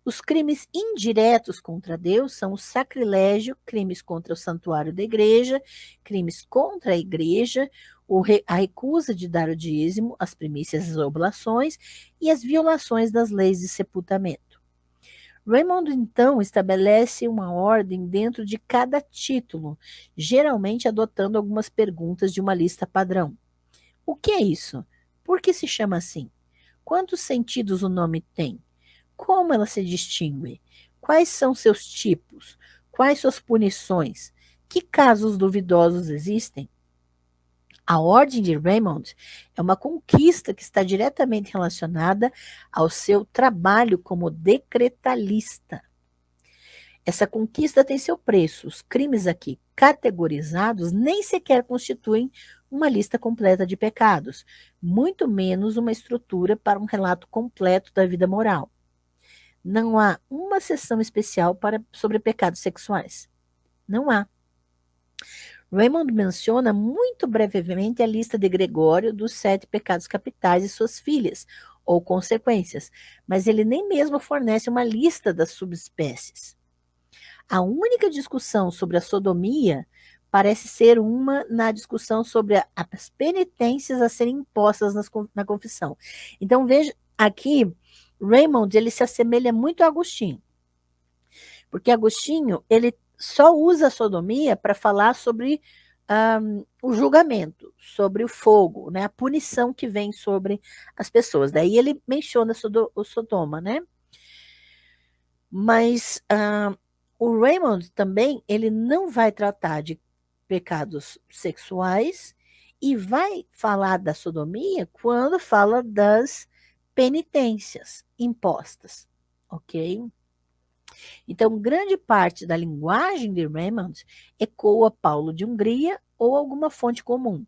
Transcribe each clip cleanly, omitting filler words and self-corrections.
Os crimes indiretos contra Deus são o sacrilégio, crimes contra o santuário da igreja, crimes contra a igreja, a recusa de dar o dízimo, as primícias e as oblações e as violações das leis de sepultamento. Raymond, então, estabelece uma ordem dentro de cada título, geralmente adotando algumas perguntas de uma lista padrão. O que é isso? Por que se chama assim? Quantos sentidos o nome tem? Como ela se distingue? Quais são seus tipos? Quais suas punições? Que casos duvidosos existem? A Ordem de Raymond é uma conquista que está diretamente relacionada ao seu trabalho como decretalista. Essa conquista tem seu preço. Os crimes aqui categorizados nem sequer constituem uma lista completa de pecados, muito menos uma estrutura para um relato completo da vida moral. Não há uma seção especial sobre pecados sexuais. Não há. Raymond menciona muito brevemente a lista de Gregório dos 7 pecados capitais e suas filhas, ou consequências, mas ele nem mesmo fornece uma lista das subespécies. A única discussão sobre a sodomia parece ser uma na discussão sobre as penitências a serem impostas na confissão. Então, veja, aqui, Raymond, ele se assemelha muito a Agostinho, porque Agostinho, ele só usa a sodomia para falar sobre o julgamento, sobre o fogo, né, a punição que vem sobre as pessoas. Daí ele menciona o Sodoma, né? Mas o Raymond também, ele não vai tratar de pecados sexuais e vai falar da sodomia quando fala das penitências impostas, ok? Então, grande parte da linguagem de Raymond ecoa Paulo de Hungria ou alguma fonte comum.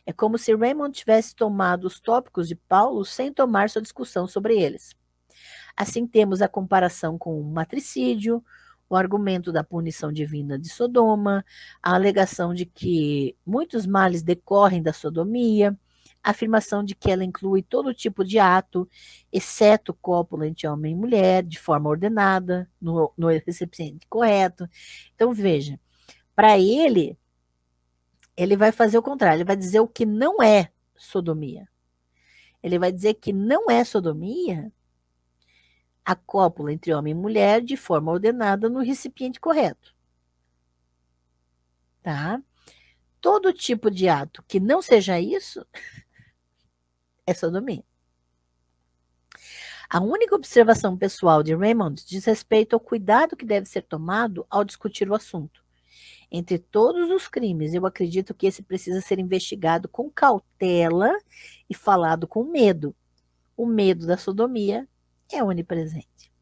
É como se Raymond tivesse tomado os tópicos de Paulo sem tomar sua discussão sobre eles. Assim, temos a comparação com o matricídio, o argumento da punição divina de Sodoma, a alegação de que muitos males decorrem da sodomia, a afirmação de que ela inclui todo tipo de ato, exceto cópula entre homem e mulher, de forma ordenada, no recipiente correto. Então, veja, para ele vai fazer o contrário, ele vai dizer o que não é sodomia. Ele vai dizer que não é sodomia a cópula entre homem e mulher de forma ordenada no recipiente correto. Tá? Todo tipo de ato que não seja isso é sodomia. A única observação pessoal de Raymond diz respeito ao cuidado que deve ser tomado ao discutir o assunto. Entre todos os crimes, eu acredito que esse precisa ser investigado com cautela e falado com medo. O medo da sodomia é onipresente.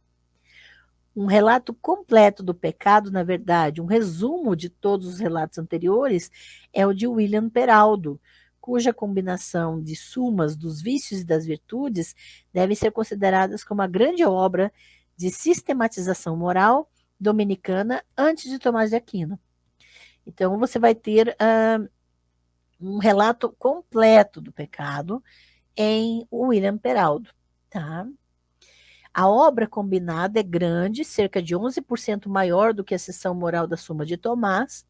Um relato completo do pecado, na verdade, um resumo de todos os relatos anteriores, é o de William Peraldo, cuja combinação de sumas dos vícios e das virtudes devem ser consideradas como a grande obra de sistematização moral dominicana antes de Tomás de Aquino. Então, você vai ter um relato completo do pecado em William Peraldo, tá? A obra combinada é grande, cerca de 11% maior do que a seção moral da Suma de Tomás.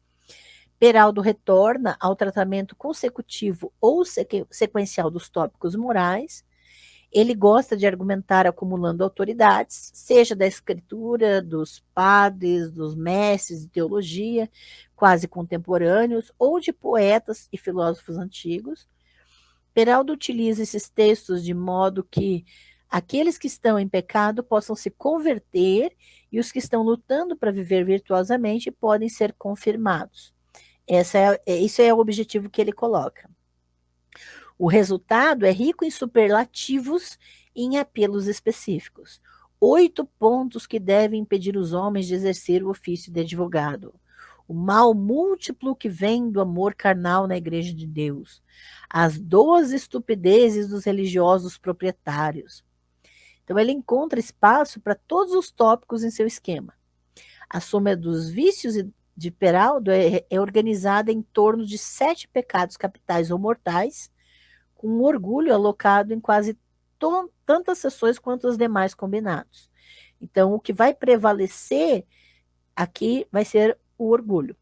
Peraldo retorna ao tratamento consecutivo ou sequencial dos tópicos morais. Ele gosta de argumentar acumulando autoridades, seja da escritura, dos padres, dos mestres de teologia, quase contemporâneos, ou de poetas e filósofos antigos. Peraldo utiliza esses textos de modo que aqueles que estão em pecado possam se converter e os que estão lutando para viver virtuosamente podem ser confirmados. Isso é o objetivo que ele coloca. O resultado é rico em superlativos e em apelos específicos. 8 pontos que devem impedir os homens de exercer o ofício de advogado. O mal múltiplo que vem do amor carnal na igreja de Deus. As 12 estupidezes dos religiosos proprietários. Então, ele encontra espaço para todos os tópicos em seu esquema. A soma dos vícios de Peraldo é organizada em torno de 7 pecados capitais ou mortais, com um orgulho alocado em quase tantas sessões quanto os demais combinados. Então, o que vai prevalecer aqui vai ser o orgulho.